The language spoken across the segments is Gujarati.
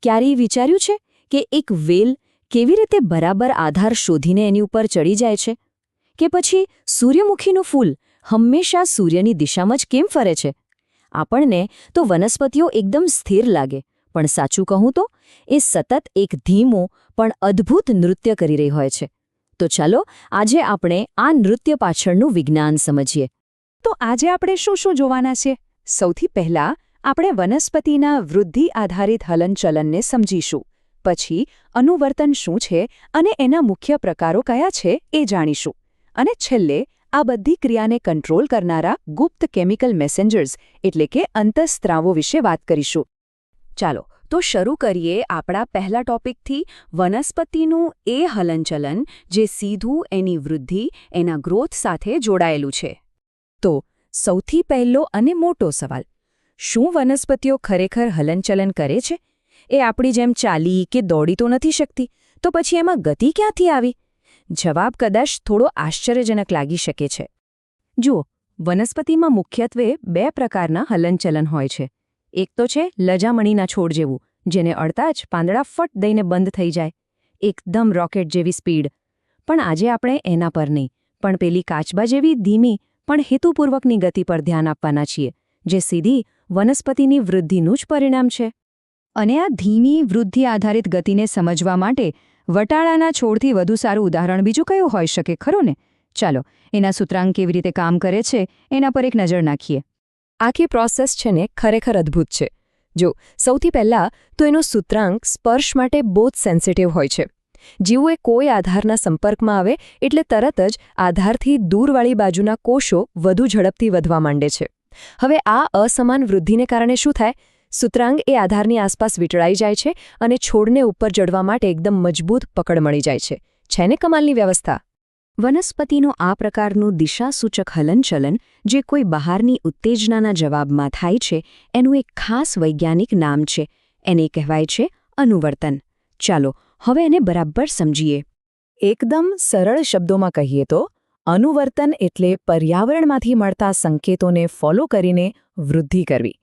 ક્યારેય વિચાર્યું છે કે એક વેલ કેવી રીતે બરાબર આધાર શોધીને એની ઉપર ચડી જાય છે? કે પછી સૂર્યમુખીનું ફૂલ હંમેશા સૂર્યની દિશામાં જ કેમ ફરે છે? આપણને તો વનસ્પતિઓ એકદમ સ્થિર લાગે, પણ સાચું કહું તો એ સતત એક ધીમું પણ અદ્ભુત નૃત્ય કરી રહી હોય છે. તો ચાલો આજે આપણે આ નૃત્ય પાછળનું વિજ્ઞાન સમજીએ. તો આજે આપણે શું શું જોવાના છે? સૌથી પહેલાં આપણે વનસ્પતિના વૃદ્ધિ આધારિત હલનચલનને સમજીશું. પછી અનુવર્તન શું છે અને એના મુખ્ય પ્રકારો કયા છે એ જાણીશું. અને છેલ્લે આ બધી ક્રિયાને કંટ્રોલ કરનારા ગુપ્ત કેમિકલ મેસેન્જર્સ એટલે કે અંતઃસ્ત્રાવો વિશે વાત કરીશું. ચાલો તો શરૂ કરીએ આપણા પહેલા ટોપિકથી, વનસ્પતિનું એ હલનચલન જે સીધું એની વૃદ્ધિ, એના ગ્રોથ સાથે જોડાયેલું છે. તો સૌથી પહેલો અને મોટો સવાલ, શું વનસ્પતિઓ ખરેખર હલનચલન કરે છે? એ આપણી જેમ ચાલી કે દોડી તો નથી શકતી, તો પછી એમાં ગતિ ક્યાંથી આવી? જવાબ કદાચ થોડો આશ્ચર્યજનક લાગી શકે છે. જુઓ, વનસ્પતિમાં મુખ્યત્વે બે પ્રકારના હલનચલન હોય છે. એક તો છે લજામણીના છોડ જેવું, જેને અડતા જ પાંદડા ફટ દઈને બંધ થઈ જાય, એકદમ રોકેટ જેવી સ્પીડ. પણ આજે આપણે એના પર નહીં, પણ પેલી કાચબા જેવી ધીમી પણ હેતુપૂર્વકની ગતિ પર ધ્યાન આપવાના છીએ, જે સીધી વનસ્પતિની વૃદ્ધિનું જ પરિણામ છે. અને આ ધીમી વૃદ્ધિ આધારિત ગતિને સમજવા માટે વટાળાના છોડથી વધુ સારું ઉદાહરણ બીજું કયું હોઈ શકે, ખરું ને? ચાલો એના સૂત્રાંક કેવી રીતે કામ કરે છે એના પર એક નજર નાખીએ. આખી પ્રોસેસ છે ને ખરેખર અદ્ભુત છે. જો સૌથી પહેલાં તો એનો સૂત્રાંક સ્પર્શ માટે બહુ જ સેન્સિટિવ હોય છે. જેવું એ કોઈ આધારના સંપર્કમાં આવે એટલે તરત જ આધારથી દૂરવાળી બાજુના કોષો વધુ ઝડપથી વધવા માંડે છે. હવે આ અસમાન વૃદ્ધિને કારણે શું થાય? સૂત્રાંગ એ આધારની આસપાસ વીંટળાઈ જાય છે અને છોડને ઉપર ચડવા માટે એકદમ મજબૂત પકડ મળી જાય છે. છે ને કમાલની વ્યવસ્થા? વનસ્પતિનું આ પ્રકારનું દિશાસૂચક હલનચલન જે કોઈ બહારની ઉત્તેજનાના જવાબમાં થાય છે, એનું એક ખાસ વૈજ્ઞાનિક નામ છે. એને કહેવાય છે અનુવર્તન. ચાલો હવે એને બરાબર સમજીએ. એકદમ સરળ શબ્દોમાં કહીએ તો અનુવર્તન એટલે પર્યાવરણમાંથી મળતા સંકેતોને ફોલો કરીને વૃદ્ધિ કરવી.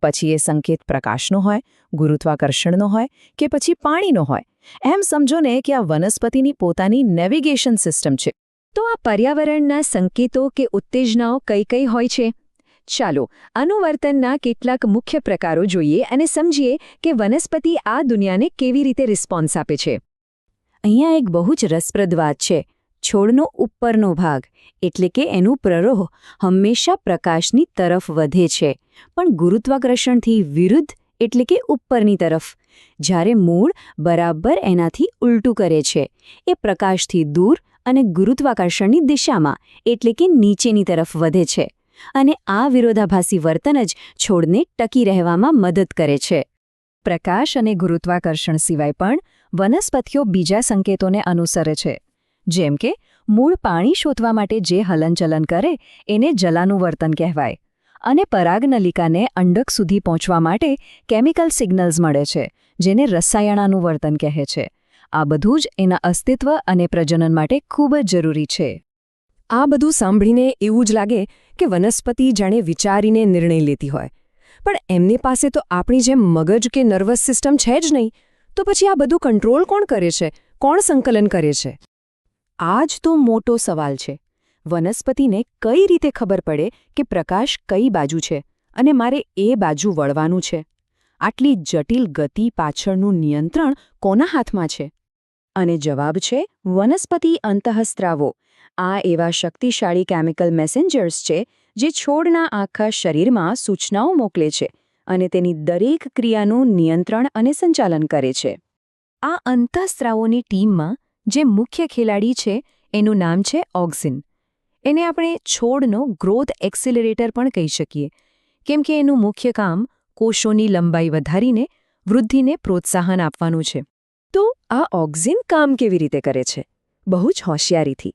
પછી એ સંકેત પ્રકાશનો હોય, ગુરુત્વાકર્ષણનો હોય કે પછી પાણીનો હોય. એમ સમજો ને કે આ વનસ્પતિની પોતાની નેવિગેશન સિસ્ટમ છે. તો આ પર્યાવરણના સંકેતો કે ઉત્તેજનાઓ કઈ કઈ હોય છે? ચાલો અનુવર્તનના કેટલાક મુખ્ય પ્રકારો જોઈએ અને સમજીએ કે વનસ્પતિ આ દુનિયાને કેવી રીતે રિસ્પોન્સ આપે છે. અહીંયા એક બહુ જ રસપ્રદ વાત છે. છોડનો ઉપરનો ભાગ એટલે કે એનું પ્રરોહ હંમેશા પ્રકાશની તરફ વધે છે, પણ ગુરુત્વાકર્ષણથી વિરુદ્ધ એટલે કે ઉપરની તરફ. જ્યારે મૂળ બરાબર એનાથી ઉલટું કરે છે. એ પ્રકાશથી દૂર અને ગુરુત્વાકર્ષણની દિશામાં એટલે કે નીચેની તરફ વધે છે. અને આ વિરોધાભાસી વર્તન જ છોડને ટકી રહેવામાં મદદ કરે છે. પ્રકાશ અને ગુરુત્વાકર્ષણ સિવાય પણ વનસ્પતિઓ બીજા સંકેતોને અનુસરે છે. જેમ કે મૂળ પાણી શોધવા માટે જે હલનચલન કરે એને જલાનુવર્તન કહેવાય. અને પરાગનલિકાને અંડક સુધી પહોંચવા માટે કેમિકલ સિગ્નલ્સ મળે છે, જેને રસાયણાનુવર્તન કહે છે. આ બધું જ એના અસ્તિત્વ અને પ્રજનન માટે ખૂબ જ જરૂરી છે. આ બધું સાંભળીને એવું જ લાગે કે વનસ્પતિ જાણે વિચારીને નિર્ણય લેતી હોય. પણ એમની પાસે તો આપણી જેમ મગજ કે નર્વસ સિસ્ટમ છે જ નહીં. તો પછી આ બધું કંટ્રોલ કોણ કરે છે? કોણ સંકલન કરે છે? આ જ તો મોટો સવાલ છે. વનસ્પતિને કઈ રીતે ખબર પડે કે પ્રકાશ કઈ બાજુ છે અને મારે એ બાજુ વળવાનું છે? આટલી જટિલ ગતિ પાછળનું નિયંત્રણ કોના હાથમાં છે? અને જવાબ છે વનસ્પતિ અંતઃસ્ત્રાવો. આ એવા શક્તિશાળી કેમિકલ મેસેન્જર્સ છે જે છોડના આખા શરીરમાં સૂચનાઓ મોકલે છે અને તેની દરેક ક્રિયાનું નિયંત્રણ અને સંચાલન કરે છે. આ અંતઃસ્ત્રાવોની ટીમમાં જે મુખ્ય ખેલાડી છે એનું નામ છે ઓક્સિન. એને આપણે છોડનો ગ્રોથ એક્સિલરેટર પણ કહી શકીએ, કેમ કે એનું મુખ્ય કામ કોષોની લંબાઈ વધારીને વૃદ્ધિને પ્રોત્સાહન આપવાનું છે. તો આ ઓક્સિન કામ કેવી રીતે કરે છે? બહુ જ હોશિયારીથી.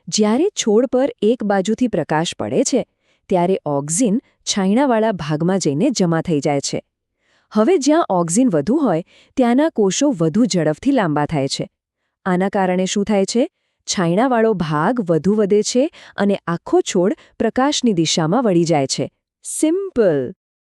જ્યારે છોડ પર એક બાજુથી પ્રકાશ પડે છે ત્યારે ઓક્સિન છાંયડાવાળા ભાગમાં જઈને જમા થઈ જાય છે. હવે જ્યાં ઓક્સિન વધુ હોય ત્યાંના કોષો વધુ ઝડપથી લાંબા થાય છે. આના કારણે શું થાય છે? છાંયડાવાળો ભાગ વધુ વધે છે અને આખો છોડ પ્રકાશની દિશામાં વળી જાય છે. સિમ્પલ.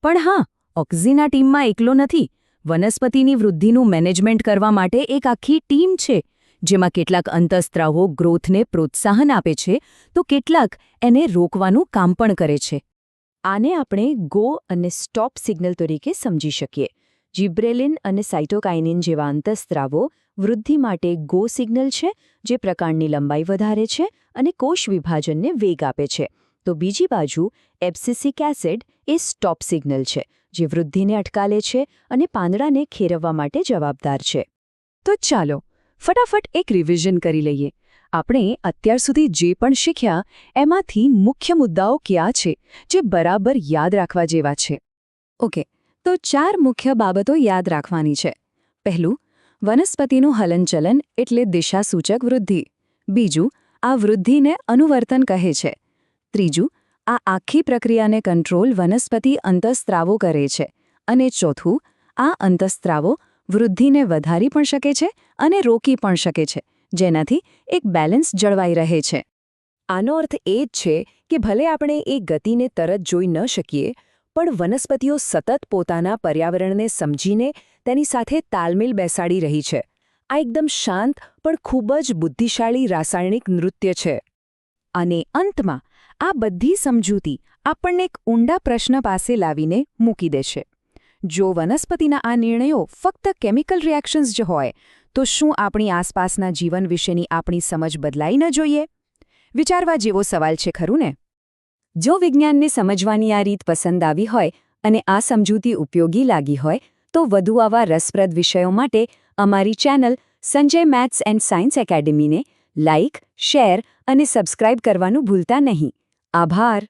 પણ હા, ઓક્સિન આ ટીમમાં એકલો નથી. વનસ્પતિની વૃદ્ધિનું મેનેજમેન્ટ કરવા માટે એક આખી ટીમ છે, જેમાં કેટલાક અંતઃસ્ત્રાવો ગ્રોથને પ્રોત્સાહન આપે છે તો કેટલાક એને રોકવાનું કામ પણ કરે છે. આને આપણે ગો અને સ્ટોપ સિગ્નલ તરીકે સમજી શકીએ. જિબ્રેલિન અને સાઇટોકાઇનિન જેવા અંતઃસ્ત્રાવો વૃદ્ધિ માટે ગો સિગ્નલ છે, જે પ્રકાંડની લંબાઈ વધારે છે અને કોષ વિભાજનને વેગ આપે છે. તો બીજી બાજુ એબ્સિસિક એસિડ એ સ્ટોપ સિગ્નલ છે, જે વૃદ્ધિને અટકાવે છે અને પાંદડાને ખેરવવા માટે જવાબદાર છે. તો ચાલો ફટાફટ એક રિવિઝન કરી લઈએ. આપણે અત્યાર સુધી જે પણ શીખ્યા એમાંથી મુખ્ય મુદ્દાઓ કયા છે જે બરાબર યાદ રાખવા જેવા છે? ઓકે, તો 4 મુખ્ય બાબતો યાદ રાખવાની છે. પહેલું, વનસ્પતિનું હલનચલન એટલે દિશાસૂચક વૃદ્ધિ. બીજું, આ વૃદ્ધિને અનુવર્તન કહે છે. ત્રીજું, આ આખી પ્રક્રિયાને કંટ્રોલ વનસ્પતિ અંતઃસ્ત્રાવો કરે છે. અને ચોથું, આ અંતઃસ્ત્રાવો વૃદ્ધિને વધારી પણ શકે છે અને રોકી પણ શકે છે, જેનાથી એક બેલેન્સ જળવાઈ રહે છે. આનો અર્થ એ જ છે કે ભલે આપણે એ ગતિને તરત જોઈ ન શકીએ, પણ વનસ્પતિઓ સતત પોતાના પર્યાવરણને સમજીને તેની સાથે તાલમેલ બેસાડી રહી છે. આ એકદમ શાંત પણ ખૂબ જ બુદ્ધિશાળી રાસાયણિક નૃત્ય છે. અને અંતમાં આ બધી સમજૂતી આપણને એક ઊંડા પ્રશ્ન પાસે લાવીને મૂકી દે છે. જો વનસ્પતિના આ નિર્ણયો ફક્ત કેમિકલ રિએક્શન્સ જ હોય, તો શું આપણી આસપાસના જીવન વિશેની આપણી સમજ બદલાઈ ન જોઈએ? વિચારવા જેવો સવાલ છે, ખરું ને? જો વિજ્ઞાનને સમજવાની આ રીત પસંદ આવી હોય અને આ સમજૂતી ઉપયોગી લાગી હોય, તો વધુ આવા રસપ્રદ વિષયો માટે અમારી channel Sanjay maths and science એકેડમીને લાઇક, શેર અને સબસ્ક્રાઇબ કરવાનું ભૂલતા નહીં. આભાર.